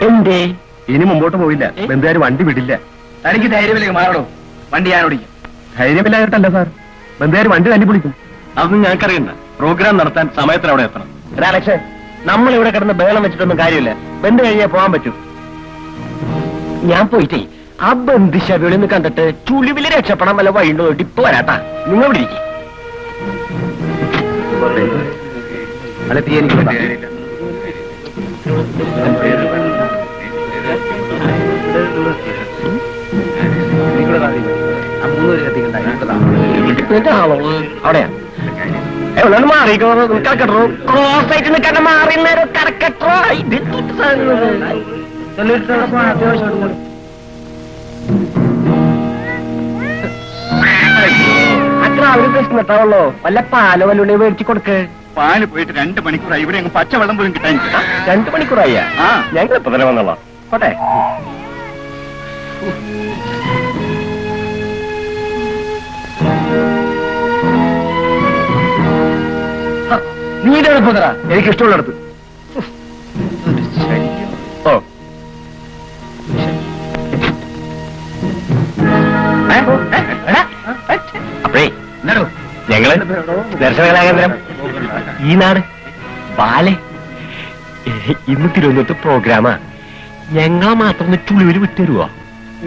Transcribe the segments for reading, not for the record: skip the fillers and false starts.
എന്തേ? ഇനി മുമ്പോട്ട് പോയില്ല. ബന്ധുകാർ വണ്ടി വിടില്ല. തനിക്ക് ധൈര്യമില്ലെങ്കിൽ മാറണോ? വണ്ടി ഞാൻ ഓടിക്കും. ധൈര്യമില്ലായിട്ടല്ല സാർ, ബന്ധുകാർ വണ്ടി തന്നെ പിടിക്കും. അതൊന്നും ഞങ്ങൾക്കറിയണ്ട. പ്രോഗ്രാം നടത്താൻ സമയത്തിന് അവിടെ എത്തണം. അലക്ഷേ, നമ്മൾ ഇവിടെ കിടന്ന് ബഹളം വെച്ചിട്ടൊന്നും കാര്യമില്ല. ബന്ധു കഴിഞ്ഞാൽ പോകാൻ പറ്റും. ഞാൻ പോയിട്ടേ ആ ബന്ധുശബികളിൽ നിന്ന് കണ്ടിട്ട് ചുളിവില് രക്ഷപ്പെടാൻ വല്ല വഴിയുണ്ടോ ഇപ്പൊ വരാട്ടാ. നിങ്ങൾ ഇവിടെ ഇരിക്കും. അവിടെയാ മാറിക്കോ, കറക്കട്ടോ. ക്രോസ് ആയിട്ട് നിൽക്കാണ്ട് മാറി കറക്കട്ടോ. ഇത് അത്ര അവര് പ്രശ്നം എത്താവുള്ളൂ. വല്ല പാലോ വല്ലുണ്ണി മേടിച്ചു കൊടുക്ക്. പാല് പോയിട്ട് 2 മണിക്കൂറായി. ഇവിടെ അങ്ങ് പച്ചവെള്ളം പോലും കിട്ടാൻ 2 മണിക്കൂറായ ഞങ്ങൾ ഇപ്പൊ തന്നെ വന്നോളാം. കോട്ടെ. നീന്റെ എളുപ്പത്തറ എനിക്ക് ഇഷ്ടമുള്ളടത്ത്. ഓ അപ്പഴേ ഞങ്ങള് ദർശനകലാകേന്ദ്രം ഈ നാട് ബാലെ ഇന്ന് തിരുവനന്തപുരത്ത് പ്രോഗ്രാമാ. ഞങ്ങളെ മാത്രം ചുളിവര് വിട്ടുതരുവോ?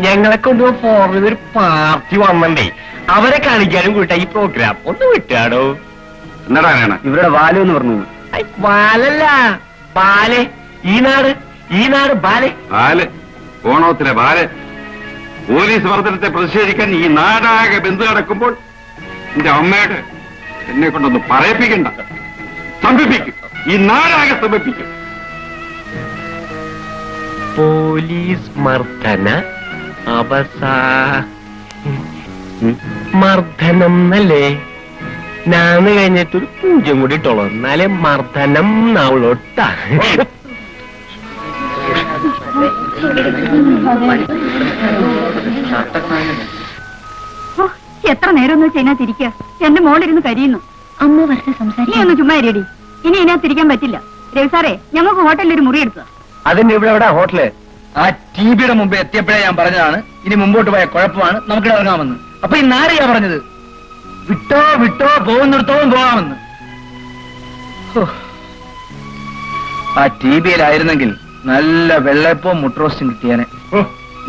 ഞങ്ങളെ കൊണ്ടുപോയി ഫോറിൽ ഒരു പാർട്ടി വന്നണ്ടേ, അവരെ കാണിക്കാനും കൂട്ടാ ഈ പ്രോഗ്രാം. ഒന്ന് വിട്ടാടോ. എന്നടാ ഇവരുടെ വാലു എന്ന് പറഞ്ഞു. വാലല്ല, ബാലെ. ഈ നാട് ബാലെ. ബാല് ഓണത്തിലെ ബാല്. പോലീസ് മർദ്ദനത്തെ പ്രതിഷേധിക്കാൻ ഈ നാടാകെ ബന്ധു നടക്കുമ്പോൾ എന്റെ അമ്മയുടെ എന്നെ കൊണ്ടൊന്ന് പറയിപ്പിക്കണ്ട. സ്തംഭിപ്പിക്കും, ഈ നാടാകെ സ്തംഭിപ്പിക്കും. പോലീസ് മർദ്ദന മർദ്ദനം എന്നല്ലേ? നാന്ന് കഴിഞ്ഞിട്ടൊരു 0 കൂടി ഇട്ടോളൂ, എന്നാലേ മർദ്ദനം നാവളോട്ടാ. എത്ര നേരം ഒന്ന് ഇതിനകത്തിരിക്കുക. എന്റെ മോളിരുന്ന് കരിയുന്നു. അമ്മ വെറുതെ സംസാരിക്കും. ഒന്ന് ചുമ്മാ ഇരിയടി. ഇനി ഇതിനകത്തിരിക്കാൻ പറ്റില്ല. രവി സാറേ, ഞങ്ങൾക്ക് ഹോട്ടലിൽ ഒരു മുറി എടുത്തത്. അതിന് ഇവിടെ എവിടെ ഹോട്ടല്? ആ ടിവിയുടെ മുമ്പ് എത്തിയപ്പോഴേ ഞാൻ പറഞ്ഞതാണ് ഇനി മുമ്പോട്ട് പോയ കുഴപ്പമാണ്, നമുക്ക് ഇറങ്ങാമെന്ന്. അപ്പൊ ഈ നാരിയാ പറഞ്ഞത് വിട്ടോ പോകുന്നിടത്തോളം പോകാമെന്ന്. ആ ടിവിയിലായിരുന്നെങ്കിൽ നല്ല വെള്ളയപ്പവും മുട്ട്രോസ്റ്റും കിട്ടിയാനെ.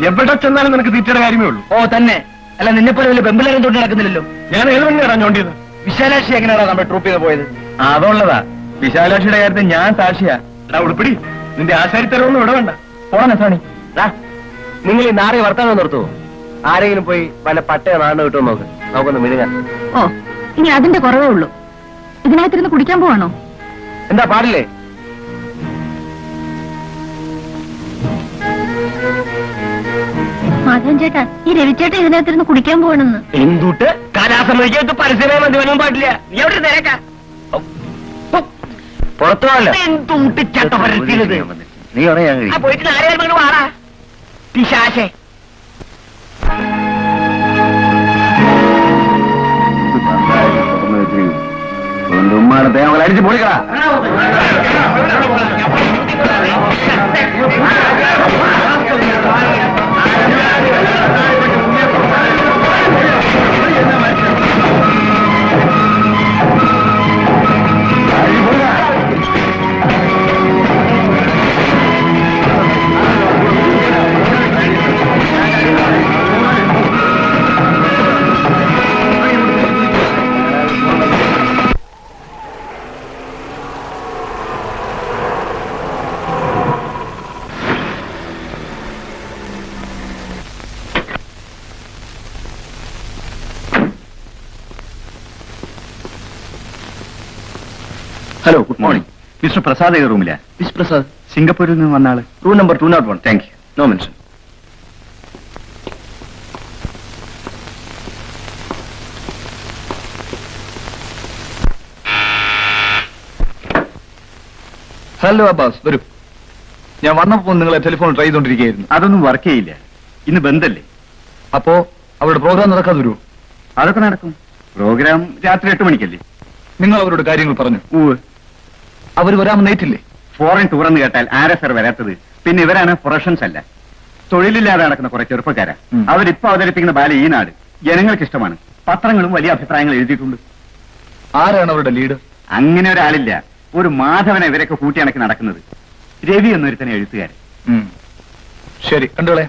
എവിടെ ചെന്നാലും നിനക്ക് തീറ്റയുടെ കാര്യമേ ഉള്ളൂ. ഓ തന്നെ. അല്ല, നിന്നെപ്പോലെ വലിയ ബെമ്പിലേരം തൊട്ട് നടക്കുന്നില്ലല്ലോ. ഞാൻ ഏത് മണി ഇറങ്ങോണ്ടിയത്? വിശാലാക്ഷി എങ്ങനെയാണോ നമ്മുടെ ട്രൂപ്പിൽ നിന്ന് പോയത്? അതുള്ളതാ. വിശാലാക്ഷിയുടെ കാര്യത്തിൽ ഞാൻ സാക്ഷിയാ. ഉടുപ്പിടി, നിന്റെ ആശാരിത്തരവൊന്നും ഇവിടെ വേണ്ട. പോണേ സാണി. നിങ്ങൾ ഈ നാറി വർത്താനം നിർത്തുവോ? ആരെങ്കിലും പോയി വല്ല പട്ടയ നാടിന് കിട്ടുമോ നോക്ക്. നമുക്കൊന്ന് മിഴുങ്ങാൻ. ഓ, ഇനി അതിന്റെ കുറവേ ഉള്ളൂ. ഇതിനകത്തിരുന്ന് കുടിക്കാൻ പോവാണോ? എന്താ പാടില്ലേ? മാധവൻ ചേട്ടാ, ഈ രവിച്ചേട്ടൻ ഇതിനകത്തിരുന്ന് കുടിക്കാൻ പോകണമെന്ന്. എന്തുട്ട് കലാസമിതിക്ക് പരസ്യമായി മദ്യപാനം പാടില്ല. എവിടെ തിരക്കാ പുറത്തു പോകല്ലോ. എന്തുട്ട് ചട്ട പരത്തിയത്? നീ പോയിട്ട് ആരെയും വാടാ പിശാശേ. ഉമ്മാടെ തേങ്ങ അടിച്ച് പൊളിക്കടാ. Hello, good morning. Mister Prasad ഏത് റൂമിലാ? മിസ് പ്രസാദ് സിംഗപ്പൂരിൽ നിന്ന് വന്ന ആള്. Room number 201. Thank you. No mention. Hello Abbas, വരൂ. ഞാൻ വന്നപ്പോൾ നിങ്ങളെ ടെലിഫോൺ ട്രൈ ചെയ്തോണ്ടിരിക്കുകയായിരുന്നു. അതൊന്നും വർക്ക് ചെയ്യില്ല. ഇന്ന് ബന്ധല്ലേ. അപ്പോ അവരുടെ പ്രോഗ്രാം നടക്കാതെ വരുമോ? അതൊക്കെ നടക്കും. പ്രോഗ്രാം രാത്രി 8 മണിക്കല്ലേ? നിങ്ങൾ അവരോട് കാര്യങ്ങൾ പറഞ്ഞു? അവർ വരാമെന്ന് ഏറ്റില്ലേ? ഫോറിൻ ടൂർ എന്ന് കേട്ടാൽ ആരാ സർ വരാത്തത്? പിന്നെ ഇവരാണ് പ്രൊഫഷൻസ് അല്ല, തൊഴിലില്ലാതെ നടക്കുന്ന കുറെ ചെറുപ്പക്കാരാ. അവരിപ്പോ അവതരിപ്പിക്കുന്ന ബാല ഈ നാട് ജനങ്ങൾക്ക് ഇഷ്ടമാണ്. പത്രങ്ങളും വലിയ അഭിപ്രായങ്ങൾ എഴുതിയിട്ടുണ്ട്. ആരാണ് അവരുടെ ലീഡർ? അങ്ങനെ ഒരാളില്ല. ഒരു മാധവനെ ഇവരൊക്കെ കൂട്ടിയണക്കി നടക്കുന്നത്. രവി എന്നൊരുത്തനെ എഴുത്തുകാരൻ. ശരി, കണ്ടോളെ.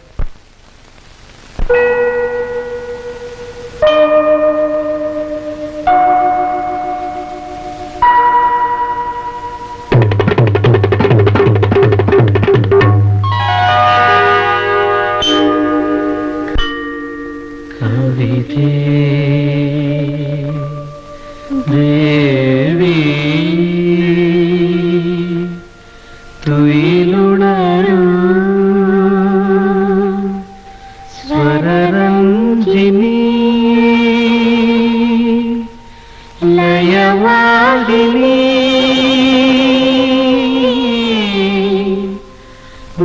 ദേവി തുയിലുണരൂ സ്വരരഞ്ജിനി ലയവാഹിനി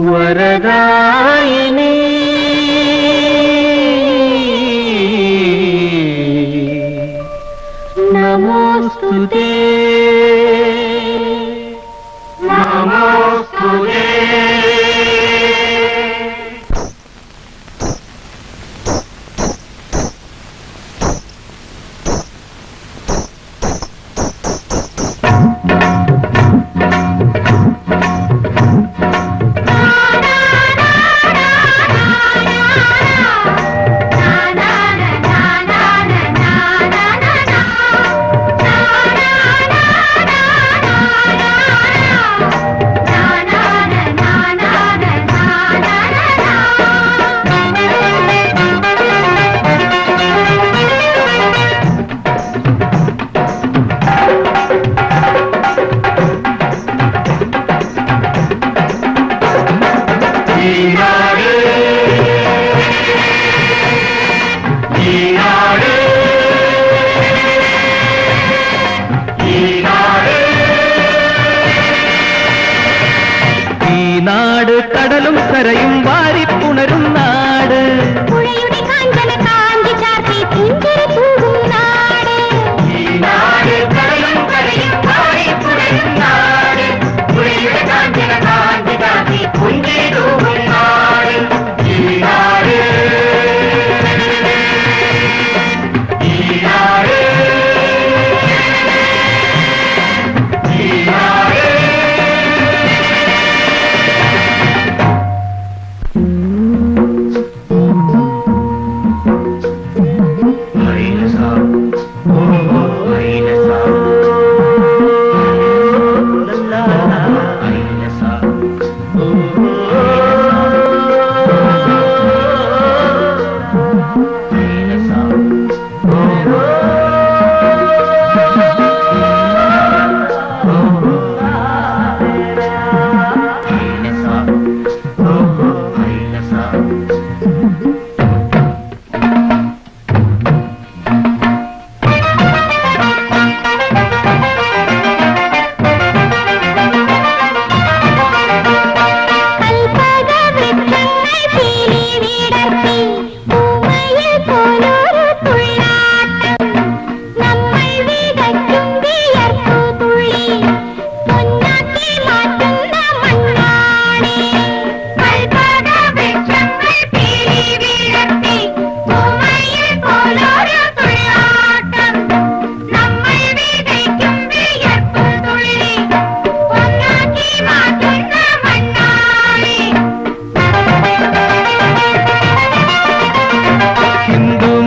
വരദായിനി നമോസ്തുതേ നമോസ്തുതേ. നാട് കടലും കരയും വാരിപ്പുണരും നാട്, പുഴയുടെ കാഞ്ചന കാഞ്ചി ചാർത്തി പുഞ്ചിരി തൂകും നാട്. ഈ നാട് കടലും കരയും വാരിപ്പുണരും നാട്, പുഴയുടെ കാഞ്ചന കാഞ്ചി ചാർത്തി പുഞ്ചിരി തൂകും നാട്. ഈ നാട് ഈ നാട് ഈ നാട്.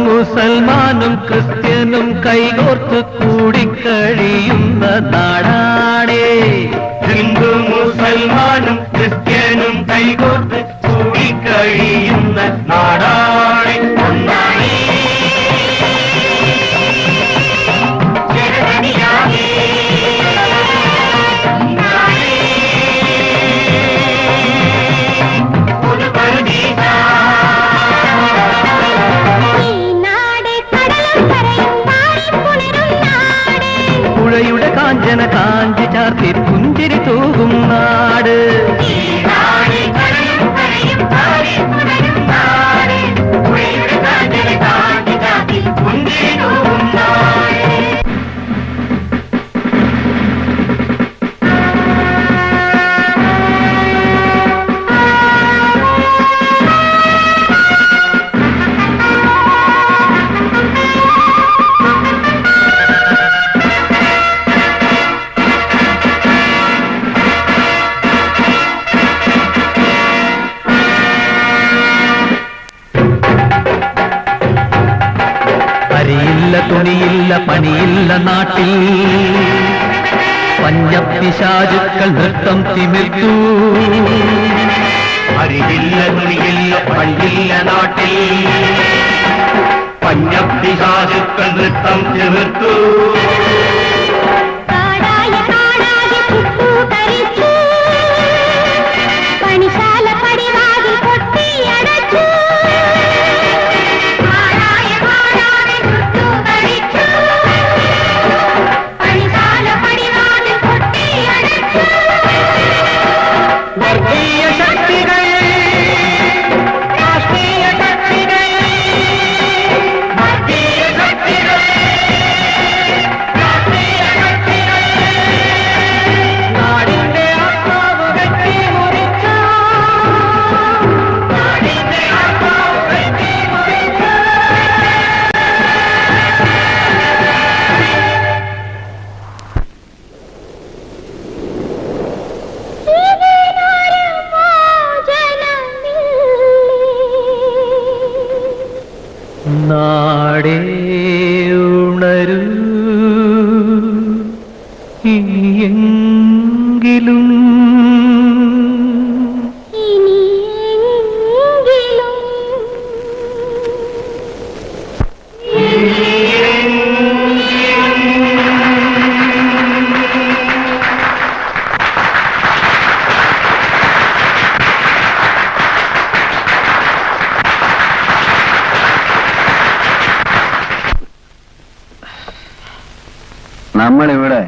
മുസൽമാനും ക്രിസ്ത്യനും കൈകോർത്ത് കൂടിക്കഴിയുന്ന നാടാണേ. ഹിന്ദു മുസൽമാനും ക്രിസ്ത്യനും കൈകോർത്ത് കൂടിക്കഴിയുന്ന നാടാണേ. ഒന്നാണേ ജനതനിയാകെ ഒന്നാണേ ഒരു പരദീസ. ഈ നാട് കടലും കരയും വാരിപ്പുണരും തുണിയില്ല പണിയില്ല നാട്ടിൽ പഞ്ഞപ്പിശാചുക്കൾ നൃത്തം തിമിർത്തു അരിയില്ല തുണിയില്ല പണിയില്ല നാട്ടിൽ പഞ്ഞപ്പിശാചുക്കൾ നൃത്തം തിമിർത്തു കാടായ കാണാതെ കുട്ടു കരിച്ചു പണിശാല പടിവാതിൽ കൊട്ടിയടച്ചു കാടായ കാണാതെ കുട്ടു കരിച്ചു പണിശാല പടിവാതിൽ കൊട്ടിയടച്ചു വർഗീയ ശക്തികൾ രാഷ്ട്രീയ ശക്തികൾ വർഗീയ ശക്തികൾ രാഷ്ട്രീയ ശക്തികൾ നാടിന്റെ ആത്മാവ് വെട്ടിമുറിച്ചു നാടിന്റെ ആത്മാവ് വെട്ടിമുറിച്ചു നാടേ ഉണരൂ ഇനിയെങ്കിലും നമ്മളിവിടെ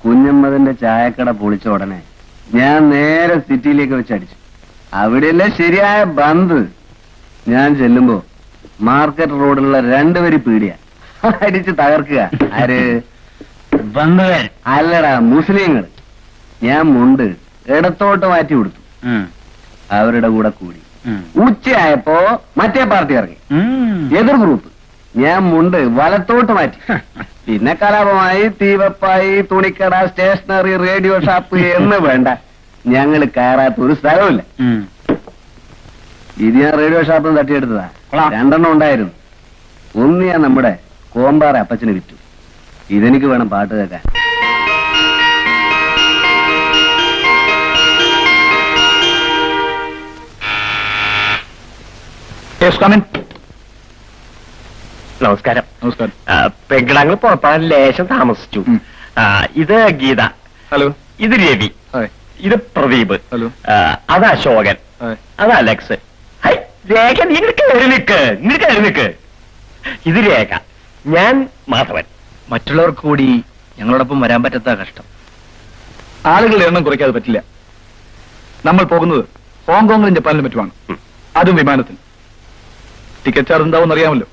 കുഞ്ഞമ്മതിന്റെ ചായക്കട പൊളിച്ച ഉടനെ ഞാൻ നേരെ സിറ്റിയിലേക്ക് വെച്ച് അടിച്ചു. അവിടെയല്ലേ ശരിയായ ബന്ദ്. ഞാൻ ചെല്ലുമ്പോ മാർക്കറ്റ് റോഡിലുള്ള രണ്ടുപേരി പീടിയ അടിച്ച് തകർക്കുക. ആര്? ബന്ധുവർ അല്ലടാ, മുസ്ലിങ്ങൾ. ഞാൻ മുണ്ട് ഇടത്തോട്ട് മാറ്റി കൊടുത്തു. അവരുടെ കൂടെ കൂടി ഉച്ചയായപ്പോ മറ്റേ പാർട്ടി ഇറങ്ങി, എതിർ ഗ്രൂപ്പ്. ഞാൻ മുണ്ട് വലത്തോട്ട് മാറ്റി. പിന്നെ കലാപമായി, തീവപ്പായി, തുണിക്കട, സ്റ്റേഷനറി, റേഡിയോ ഷാപ്പ് എന്ന് വേണ്ട, ഞങ്ങൾ കയറാത്ത ഒരു സ്ഥലവുമില്ല. ഇത് ഞാൻ റേഡിയോ ഷാപ്പിൽ നിന്ന് തട്ടിയെടുത്തതാ. 2 ഉണ്ടായിരുന്നു. ഒന്ന് ഞാൻ നമ്മുടെ കോമ്പാറ അപ്പച്ചന് വിറ്റു. ഇതെനിക്ക് വേണം പാട്ട് കേൾക്കാൻ. നമസ്കാരം. നമസ്കാരം. പെങ്കിടങ്ങൾ പുറപ്പെടാൻ ലേശം താമസിച്ചു. ഇത് ഗീത. ഹലോ. ഇത് രവി. ഇത് പ്രദീപ്. ഹലോ. അത് അശോകൻ. അത് അലക്സ്. രേഖ, നീ കയറി നിക്ക്. ഇത് രേഖ. ഞാൻ മാധവൻ. മറ്റുള്ളവർക്ക് കൂടി ഞങ്ങളോടൊപ്പം വരാൻ പറ്റാത്ത കഷ്ടം. ആളുകളുടെ എണ്ണം കുറയ്ക്കാതെ പറ്റില്ല. നമ്മൾ പോകുന്നത് ഹോങ്കോങ്ങിലും ജപ്പാനിലും മറ്റുമാണ്. അതും വിമാനത്തിൽ. ടിക്കറ്റ് ചാർജ് എന്താവും അറിയാമല്ലോ.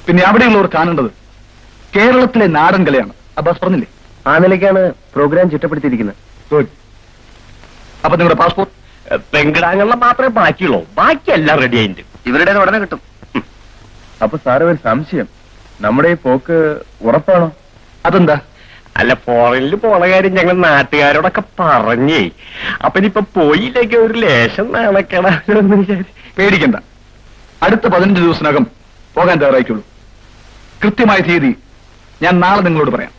പിന്നെ അവിടെയുള്ളവർ കാണേണ്ടത് കേരളത്തിലെ നാടൻ കലയാണ്. അബ്ബാസ് പറഞ്ഞില്ലേ? ആ നിലയ്ക്കാണ് പ്രോഗ്രാം ചിട്ടപ്പെടുത്തിയിരിക്കുന്നത്. ഗുഡ്. അപ്പൊ നിങ്ങളുടെ പാസ്പോർട്ട്? പെങ്കിടാങ്ങളുടെ മാത്രമേ ബാക്കിയുള്ളൂ. ബാക്കിയെല്ലാം റെഡി ആയിട്ട് ഇവരുടെ ഉടനെ കിട്ടും. അപ്പൊ സാറ് ഒരു സംശയം, നമ്മുടെ ഈ പോക്ക് ഉറപ്പാണോ? അതെന്താ? അല്ല, ഫോറിനിൽ പോണ കാര്യം ഞങ്ങൾ നാട്ടുകാരോടൊക്കെ പറഞ്ഞേ. അപ്പൊ ഇനിയിപ്പൊ പോയില്ലെങ്കിൽ ഒരു ലേശം നാണക്കേടാന്ന് വിചാരിച്ചു. പേടിക്കണ്ട. അടുത്ത 15 ദിവസത്തിനകം പോകാൻ തയ്യാറായിക്കുള്ളൂ. കൃത്യമായ തീയതി ഞാൻ നാളെ നിങ്ങളോട് പറയാം.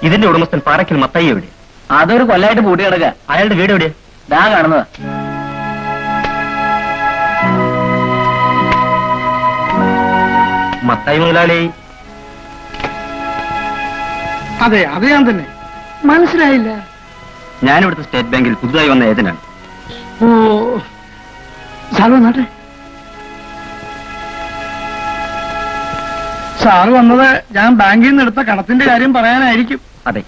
ഇതിന്റെ ഉടമസ്ഥൻ പാറയ്ക്കൽ മത്തായി എവിടെ? അതൊരു കൊല്ലായിട്ട് പൂട്ടി കിടക്കുക. അയാളുടെ വീട് എവിടെയാ? ദാ കാണുന്നതാ. മത്തായി മുതലാളി. അതെ, അത് ഞാൻ തന്നെ. മനസ്സിലായില്ല. ഞാനിവിടുത്തെ സ്റ്റേറ്റ് ബാങ്കിൽ പുതുതായി വന്ന ഏജന്റാണ്. ഓ, സാറ് വന്നാട്ടെ. സാറ് വന്നത് ഞാൻ ബാങ്കിൽ നിന്ന് എടുത്ത കടത്തിന്റെ കാര്യം പറയാനായിരിക്കും. അതെ,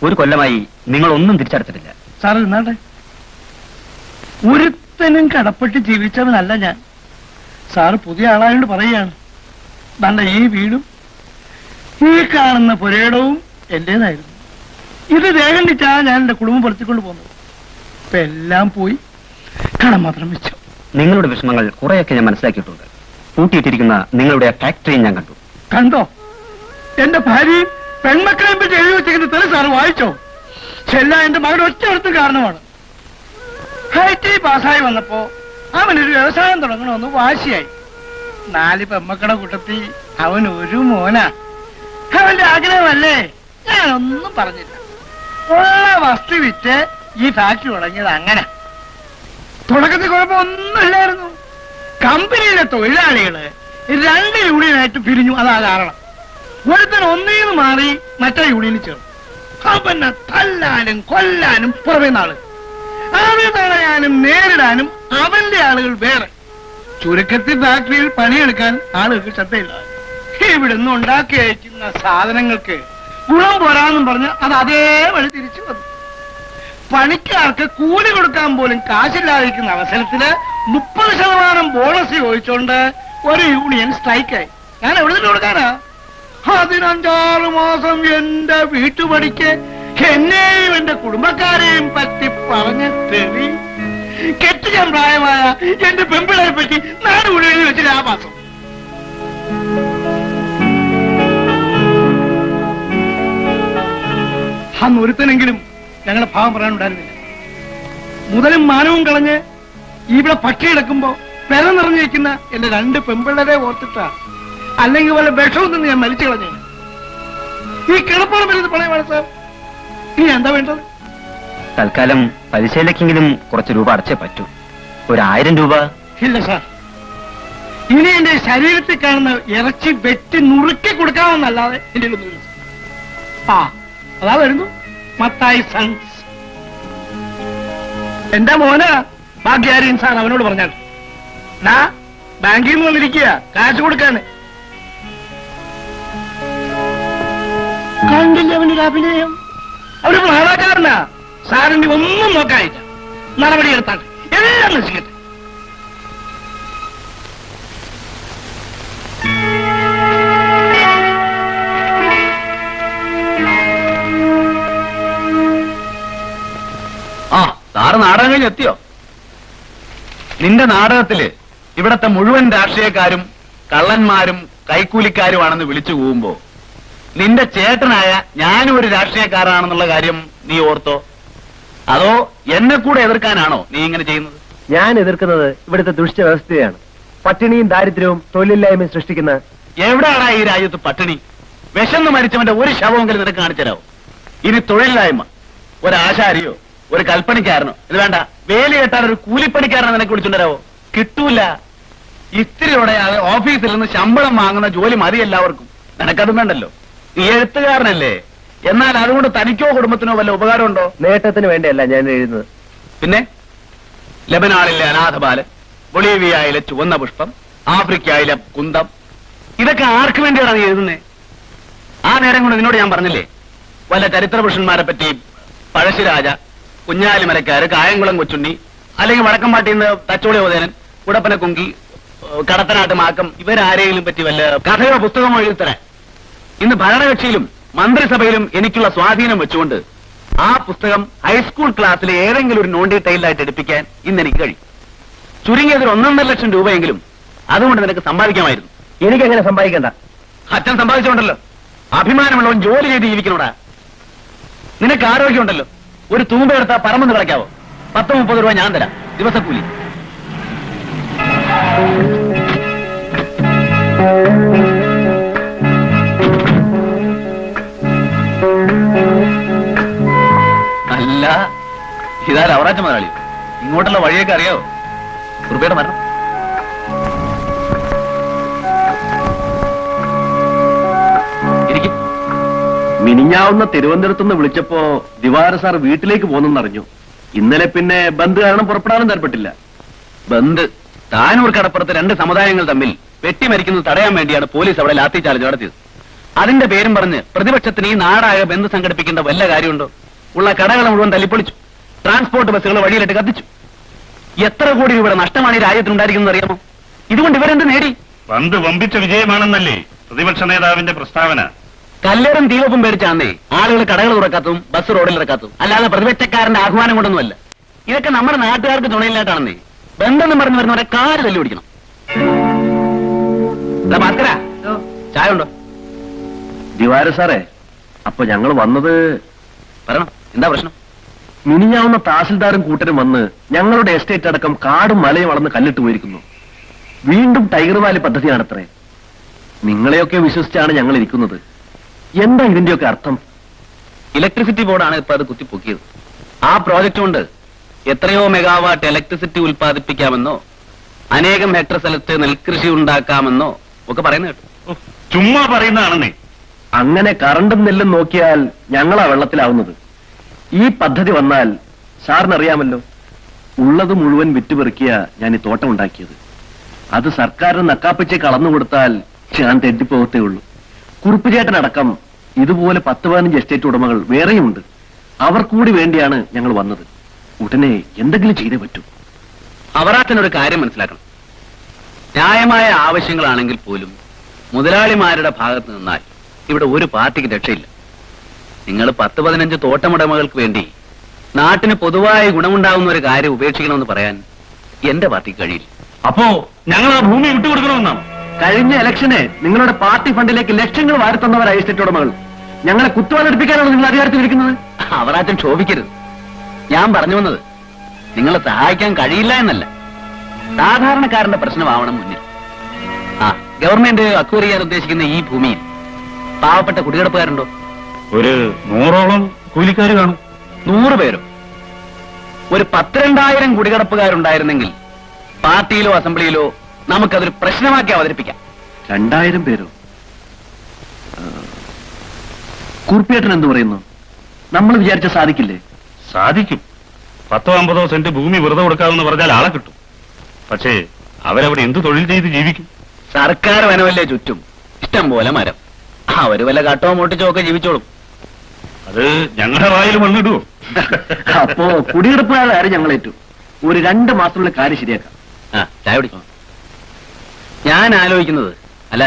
ഒരു കൊല്ലമായി നിങ്ങൾ ഒന്നും തിരിച്ചടച്ചിട്ടില്ല. സാറ് നിന്നാട്ടെ. ഒരുത്തനും കടപ്പെട്ട് ജീവിച്ചവനല്ല ഞാൻ. സാറ് പുതിയ ആളായോണ്ട് പറയുകയാണ്. ദാണ്ട ഈ വീടും ഈ കാണുന്ന പുരയിടവും എന്റേതായിരുന്നു. ഇത് ദേഹണ്ടിച്ചാ ഞാൻ എന്റെ കുടുംബം പൊളിച്ചുകൊണ്ട് പോകുന്നത്. ഇപ്പൊ എല്ലാം പോയി, കടം മാത്രം വെച്ചു. നിങ്ങളുടെ വിഷമങ്ങൾ കുറെയൊക്കെ ഞാൻ മനസ്സിലാക്കിയിട്ടുണ്ട്. പൂട്ടിയിട്ടിരിക്കുന്ന നിങ്ങളുടെ ഫാക്ടറിയും ഞാൻ കണ്ടു. കണ്ടോ? എന്റെ ഭാര്യയും പെൺമക്കളെയും പറ്റി എഴുതി വെച്ചിരിക്കുന്ന തെളി സാറ് വായിച്ചോ? എല്ലാം എന്റെ മകളുടെ ഒറ്റ അടുത്ത് കാരണമാണ്. IT പാസ്സായി വന്നപ്പോ അവനൊരു വ്യവസായം തുടങ്ങണമെന്ന് വാശിയായി. 4 പെമ്മക്കളുടെ കൂട്ടത്തിൽ അവൻ ഒരു മോനാ. അവന്റെ ആഗ്രഹമല്ലേ? ഞാനൊന്നും പറഞ്ഞില്ല. ഉള്ള വസ്തു വിറ്റ് ഈ ഫാക്ടറി തുടങ്ങിയത് അങ്ങനെ. തുടക്കത്തിൽ കുഴപ്പമൊന്നുമില്ലായിരുന്നു. കമ്പനിയിലെ തൊഴിലാളികള് 2 യൂണിയനായിട്ട് പിരിഞ്ഞു. അതാ കാരണം. ഒരുത്തൻ ഒന്നീന്ന് മാറി മറ്റേ യൂണിയനിൽ ചേർന്നു. അവനെ തല്ലാനും കൊല്ലാനും പുറമേ നാള്. അവനെ തടയാനും നേരിടാനും അവന്റെ ആളുകൾ വേറെ. ചുരുക്കത്തിൽ ഫാക്ടറിയിൽ പണിയെടുക്കാൻ ആളുകൾക്ക് ശ്രദ്ധയില്ല. ഇവിടുന്ന് ഉണ്ടാക്കി അയക്കുന്ന സാധനങ്ങൾക്ക് ഗുണം പോരാന്നും പറഞ്ഞ് അത് അതേ വഴി തിരിച്ചു വന്നു. പണിക്കാർക്ക് കൂലി കൊടുക്കാൻ പോലും കാശില്ലാതിരിക്കുന്ന അവസരത്തില് 30% ബോണസ് ചോദിച്ചോണ്ട് ഒരു യൂണിയൻ സ്ട്രൈക്കായി. ഞാൻ എവിടെ നിന്ന് കൊടുക്കാനാ? 15 മാസം എന്റെ വീട്ടുപണിക്ക് എന്നെയും എന്റെ കുടുംബക്കാരെയും പറ്റി പറഞ്ഞ തെറി കെട്ടിക്കാൻ പ്രായമായ എന്റെ പെമ്പിളെ പറ്റി 4 കൂടി എഴുതി വെച്ചില്ല ആ മാസം. അന്ന് ഒരുത്തനെങ്കിലും ഞങ്ങളെ ഭാവം പറയാനുണ്ടായിരുന്നില്ല. മുതലും മാനവും കളഞ്ഞ് ഇവിടെ പക്ഷി കിടക്കുമ്പോ പെര നിറഞ്ഞിരിക്കുന്ന എന്റെ 2 പെമ്പിള്ളരെ ഓർത്തിട്ടാ. അല്ലെങ്കിൽ വല്ല വിഷവും നിന്ന് ഞാൻ മരിച്ചു കളഞ്ഞു. ഈ കിടപ്പോളം വരുന്നത് പണയമാണ് സാർ. ഇനി എന്താ വേണ്ടത്? തൽക്കാലം പലിശയിലേക്കെങ്കിലും കുറച്ച് രൂപ അടച്ചേ പറ്റൂ. 1000 രൂപ. ഇല്ല സാർ, ഇനി എന്റെ ശരീരത്തിൽ കാണുന്ന ഇറച്ചി വെട്ടി നുറുക്കി കൊടുക്കാമെന്നല്ലാതെ എന്റെ ഒന്നുമില്ല. ആ അതാ വരുന്നു മത്തായി സൺസ്. എന്റെ മോനാ ഭാഗ്യാരീൻ സാർ. അവനോട് പറഞ്ഞാൽ ബാങ്കിൽ നിന്ന് വന്നിരിക്കുക കാശ് കൊടുക്കാന്. കണ്ടില്ല അവനൊരു അഭിനയം. അവര് നാടകക്കാരനാ. സാറിന് ഒന്നും നോക്കാനില്ല. നടപടിയെടുത്താണ് എല്ലാം നശിക്കട്ടെ. ആ സാറ് നാടകം കഴിഞ്ഞ് എത്തിയോ? നിന്റെ നാടകത്തില് ഇവിടത്തെ മുഴുവൻ രാഷ്ട്രീയക്കാരും കള്ളന്മാരും കൈക്കൂലിക്കാരുമാണെന്ന് വിളിച്ചു പോകുമ്പോ നിന്റെ ചേട്ടനായ ഞാനും ഒരു രാഷ്ട്രീയക്കാരാണെന്നുള്ള കാര്യം നീ ഓർത്തോ? അതോ എന്നെ കൂടെ എതിർക്കാനാണോ നീ ഇങ്ങനെ ചെയ്യുന്നത്? ഞാൻ എതിർക്കുന്നത് ഇവിടുത്തെ ദുഷ്ട വ്യവസ്ഥയാണ്. പട്ടിണിയും ദാരിദ്ര്യവും തൊഴിലില്ലായ്മയും സൃഷ്ടിക്കുന്ന. എവിടെയാണ് ഈ രാജ്യത്ത് പട്ടിണി? വിശന്ന് മരിച്ചവന്റെ ഒരു ശവമെങ്കിലും നിനക്ക് കാണിച്ചരാവോ? ഇനി തൊഴിലില്ലായ്മ, ഒരു ആശാരിയോ ഒരു കൽപ്പണിക്കാരനോ, ഇത് വേണ്ട വേലി കെട്ടാൻ ഒരു കൂലിപ്പണിക്കാരനെ നിനക്ക് വിളിച്ചുകൊണ്ടുവരാവോ? കിട്ടൂല. ഇത്തിരിയോടെ ഓഫീസിൽ നിന്ന് ശമ്പളം വാങ്ങുന്ന ജോലി മതി എല്ലാവർക്കും. നിനക്കതും വേണ്ടല്ലോ. നീ എഴുത്തുകാരനല്ലേ? എന്നാൽ അതുകൊണ്ട് തനിക്കോ കുടുംബത്തിനോ വല്ല ഉപകാരമുണ്ടോ? നേട്ടത്തിന് വേണ്ടിയല്ല ഞാൻ എഴുതുന്നത്. പിന്നെ ലബനാനിലെ അനാഥബാലൻ, ബൊളീവിയയിലെ ചുവന്ന പുഷ്പം, ആഫ്രിക്കയിലെ കുന്തം, ഇതൊക്കെ ആർക്ക് വേണ്ടിയാണ് നീ എഴുതുന്നേ? ആ നേരം കൊണ്ട് നിന്നോട് ഞാൻ പറഞ്ഞില്ലേ, വല്ല ചരിത്ര പുരുഷന്മാരെ പറ്റി പഴശ്ശിരാജ, കുഞ്ഞാലിമരക്കാര്, കായംകുളം കൊച്ചുണ്ണി, അല്ലെങ്കിൽ വടക്കമ്പാട്ടിൽ നിന്ന് തച്ചോളി ഓതേനൻ, ഉടപ്പന കുങ്കി, കടത്തനാട്ട് മാക്കം, ഇവരാരെങ്കിലും പറ്റി വല്ല കഥയോ പുസ്തകമോ എഴുതിത്തരാൻ. ഇന്ന് ഭരണകക്ഷിയിലും മന്ത്രിസഭയിലും എനിക്കുള്ള സ്വാധീനം വെച്ചുകൊണ്ട് ആ പുസ്തകം ഹൈസ്കൂൾ ക്ലാസ്സിലെ ഏതെങ്കിലും ഒരു നോൺ ഡീറ്റെയിൽഡായിട്ട് എടുപ്പിക്കാൻ ഇന്ന് എനിക്ക് കഴിയും. ചുരുങ്ങിയത് 1.5 ലക്ഷം രൂപയെങ്കിലും അതുകൊണ്ട് നിനക്ക് സമ്പാദിക്കാമായിരുന്നു. എനിക്കങ്ങനെ സമ്പാദിക്കണ്ട. അച്ഛൻ സമ്പാദിച്ചോണ്ടല്ലോ. അഭിമാനമുള്ളവൻ ജോലി ചെയ്ത് ജീവിക്കണോടാ. നിനക്ക് ആരോഗ്യമുണ്ടല്ലോ. ഒരു തൂമ്പെടുത്താ പറമ്പെന്ന് കളയ്ക്കാവോ? 10-30 രൂപ ഞാൻ തരാം ദിവസക്കൂലി. അല്ല, ഇതാ അവറാച്ച മുതലാളി. ഇങ്ങോട്ടുള്ള വഴിയൊക്കെ അറിയാവോ? റുപയുടെ മരണം. മിനിഞ്ഞാവുന്ന തിരുവനന്തപുരത്തുനിന്ന് വിളിച്ചപ്പോ ദിവാര സാർ വീട്ടിലേക്ക് പോകുന്നെന്നറിഞ്ഞു. ഇന്നലെ പിന്നെ ബന്ദ് കാരണം പുറപ്പെടാനും തരപ്പെട്ടില്ല. ബന്ദ് താനൂർ കടപ്പുറത്ത് 2 സമുദായങ്ങൾ തമ്മിൽ വെട്ടിമരിക്കുന്നത് തടയാൻ വേണ്ടിയാണ് പോലീസ് അവിടെ ലാത്തി ചാർജ് നടത്തിയത്. അതിന്റെ പേരും പറഞ്ഞ് പ്രതിപക്ഷത്തിന് ഈ നാടാകെ ബന്ദ് സംഘടിപ്പിക്കേണ്ട വല്ല കാര്യമുണ്ടോ? ഉള്ള കടകളെ മുഴുവൻ തല്ലിപ്പൊളിച്ചു. ട്രാൻസ്പോർട്ട് ബസ്സുകൾ വഴിയിലിട്ട് കത്തിച്ചു. എത്ര കോടി രൂപയുടെ നഷ്ടമാണ് ഈ രാജ്യത്തിനുണ്ടായിരിക്കുന്നത് അറിയാമോ? ഇതുകൊണ്ട് ഇവരെന്ത് നേടി? പന്ത് വമ്പിച്ച വിജയമാണെന്നല്ലേ പ്രതിപക്ഷ നേതാവിന്റെ പ്രസ്താവന? കല്ലേറും തീവപ്പും പേടിച്ചാന്നേ ആളുകൾ കടകൾ തുറക്കാത്തും ബസ് റോഡിൽ ഇറക്കാത്തും, അല്ലാതെ പ്രതിപക്ഷക്കാരന്റെ ആഹ്വാനം കൊണ്ടൊന്നുമല്ല. ഇതൊക്കെ നമ്മുടെ നാട്ടുകാർക്ക് തുണയില്ലാട്ടാണെന്നേ. ബന്ധം പറഞ്ഞു വരുന്നവരെ കാല് തല്ലി പിടിക്കണം. ഭാസ്കര, ചായ ഉണ്ടോ? ദിവാര സാറേ, അപ്പൊ ഞങ്ങൾ വന്നത് പറയണം. എന്താ പ്രശ്നം? മിനിഞ്ഞാവുന്ന തഹസിൽദാരും കൂട്ടരും വന്ന് ഞങ്ങളുടെ എസ്റ്റേറ്റ് അടക്കം കാടും മലയും വളർന്ന് കല്ലിട്ട് പോയിരിക്കുന്നു. വീണ്ടും ടൈഗർ വാലി പദ്ധതിയാണത്രേ. നിങ്ങളെയൊക്കെ വിശ്വസിച്ചാണ് ഞങ്ങൾ ഇരിക്കുന്നത്. എന്താ ഇതിന്റെയൊക്കെ അർത്ഥം? ഇലക്ട്രിസിറ്റി ബോർഡാണ് ഇപ്പൊ അത് കുത്തിപ്പൊക്കിയത്. ആ പ്രോജക്റ്റ് കൊണ്ട് എത്രയോ മെഗാവാട്ട് ഇലക്ട്രിസിറ്റി ഉൽപ്പാദിപ്പിക്കാമെന്നോ അനേകം ഹെക്ടർ സ്ഥലത്ത് നെൽകൃഷി ഉണ്ടാക്കാമെന്നോ ഒക്കെ പറയുന്നത് കേട്ടു. ചുമ്മാ പറയുന്നതാണെന്നേ. അങ്ങനെ കറണ്ടും നെല്ലും നോക്കിയാൽ ഞങ്ങളാ വെള്ളത്തിലാവുന്നത്. ഈ പദ്ധതി വന്നാൽ സാറിനറിയാമല്ലോ, ഉള്ളത് മുഴുവൻ വിറ്റുപെറുക്കിയ ഞാൻ ഈ തോട്ടം ഉണ്ടാക്കിയത്. അത് സർക്കാരിന് നക്കാപ്പിച്ച് കളന്നു കൊടുത്താൽ ഞാൻ തെറ്റിപ്പോകത്തേ ഉള്ളൂ. കുറുപ്പുചേട്ടനടക്കം ഇതുപോലെ 10-15 എസ്റ്റേറ്റ് ഉടമകൾ വേറെയുമുണ്ട്. അവർ കൂടി വേണ്ടിയാണ് ഞങ്ങൾ വന്നത്. ഉടനെ എന്തെങ്കിലും ചെയ്തേ പറ്റൂ. അവറാച്ചനൊരു കാര്യം മനസ്സിലാക്കണം. ന്യായമായ ആവശ്യങ്ങളാണെങ്കിൽ പോലും മുതലാളിമാരുടെ ഭാഗത്ത് നിന്നാൽ ഇവിടെ ഒരു പാർട്ടിക്ക് രക്ഷയില്ല. നിങ്ങൾ 10-15 തോട്ടമുടമകൾക്ക് വേണ്ടി നാട്ടിന് പൊതുവായി ഗുണമുണ്ടാകുന്ന ഒരു കാര്യം ഉപേക്ഷിക്കണമെന്ന് പറയാൻ എന്റെ പാർട്ടിക്ക് കഴിയില്ല. അപ്പോ ഞങ്ങൾ ആ ഭൂമി വിട്ടുകൊടുക്കണമെന്നാണ്? കഴിഞ്ഞ ഇലക്ഷന് നിങ്ങളുടെ പാർട്ടി ഫണ്ടിലേക്ക് ലക്ഷങ്ങൾ വാരിത്തന്നവരായ എസ്റ്റേറ്റ് ഉടമകൾ ഞങ്ങളെ കുത്തുവാലെടുപ്പിക്കാനാണ് നിങ്ങൾ അധികാരത്തിലിരിക്കുന്നത്. അവരാറ്റും ക്ഷോഭിക്കരുത്. ഞാൻ പറഞ്ഞു വന്നത് നിങ്ങളെ സഹായിക്കാൻ കഴിയില്ല എന്നല്ല, സാധാരണക്കാരന്റെ പ്രശ്നമാവണം മുന്നിൽ. ഗവൺമെന്റ് അക്വയർ ചെയ്യാൻ ഉദ്ദേശിക്കുന്ന ഈ ഭൂമിയിൽ പാവപ്പെട്ട കുടികിടപ്പുകാരുണ്ടോ? ഒരു 100ഓളം കൂലിക്കാർ കാണും. 100 പേരോ? ഒരു 10-2000 കുടികിടപ്പുകാരുണ്ടായിരുന്നെങ്കിൽ പാർട്ടിയിലോ അസംബ്ലിയിലോ നമുക്കതൊരു പ്രശ്നമാക്കി അവതരിപ്പിക്കാം. 2000 പേരോ? കുറുപ്പിയേട്ടൻ എന്ത് പറയുന്നു? നമ്മൾ വിചാരിച്ച സാധിക്കില്ലേ? സാധിക്കും. 10-50 സെന്റ് ഭൂമി വെറുതെ കൊടുക്കാമെന്ന് പറഞ്ഞാൽ ആളെ കിട്ടും. പക്ഷേ അവരവിടെ എന്ത് തൊഴിൽ ചെയ്ത് ജീവിക്കും? സർക്കാർ വനമല്ലേ ചുറ്റും, ഇഷ്ടം പോലെ മരം. അവര് വല്ല കട്ടോ മോട്ടിച്ചോ ഒക്കെ ജീവിച്ചോളും. അത് ഞങ്ങളുടെ വായിൽ മണ്ണിടുവോ? അപ്പോ കുടിയെടുപ്പുകാരുടെ കാര്യം ഞങ്ങളേറ്റു. ഒരു 2 മാസത്തിനുള്ള കാര്യം ശരിയാക്കാം. ചായ കുടിക്കാം. ഞാൻ ആലോചിക്കുന്നത്, അല്ല,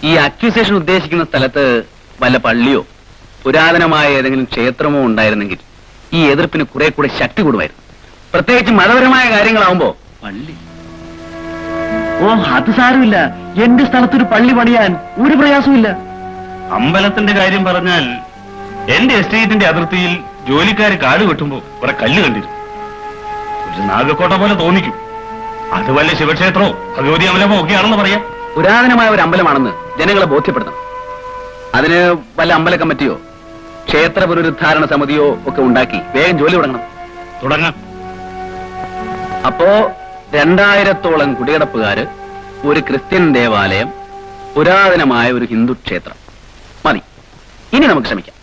ഈ അക്യൂസേഷൻ ഉദ്ദേശിക്കുന്ന സ്ഥലത്ത് വല്ല പള്ളിയോ പുരാതനമായ ഏതെങ്കിലും ക്ഷേത്രമോ ഉണ്ടായിരുന്നെങ്കിൽ ഈ എതിർപ്പിന് കുറെ കൂടെ ശക്തി കൂടുമായിരുന്നു. പ്രത്യേകിച്ച് മതപരമായ കാര്യങ്ങളാവുമ്പോ. പള്ളി? ഓ, അത് സാരമില്ല. എന്റെ സ്ഥലത്തൊരു പള്ളി പണിയാൻ ഒരു പ്രയാസമില്ല. അമ്പലത്തിന്റെ കാര്യം പറഞ്ഞാൽ എന്റെ എസ്റ്റേറ്റിന്റെ അതിർത്തിയിൽ ജോലിക്കാര് കാട് വെട്ടുമ്പോ കുറെ കല്ല് കണ്ടിരുന്നു. ഒരു നാഗക്കോട്ട പോലെ തോന്നിക്കും. അത് വല്ല ശിവക്ഷേത്രമോ ഭഗവതി അമ്പലമോ ഒക്കെയാണെന്ന് പറയാം. പുരാതനമായ ഒരു അമ്പലമാണെന്ന് ജനങ്ങളെ ബോധ്യപ്പെടുത്തണം. അതിന് വല്ല അമ്പല കമ്മിറ്റിയോ ക്ഷേത്ര പുനരുദ്ധാരണ സമിതിയോ ഒക്കെ ഉണ്ടാക്കി വേഗം ജോലി തുടങ്ങാം. അപ്പോ 2000ഓളം കുടികിടപ്പുകാര്, ഒരു ക്രിസ്ത്യൻ ദേവാലയം, പുരാതനമായ ഒരു ഹിന്ദു ക്ഷേത്രം മതി. ഇനി നമുക്ക് ശ്രമിക്കാം.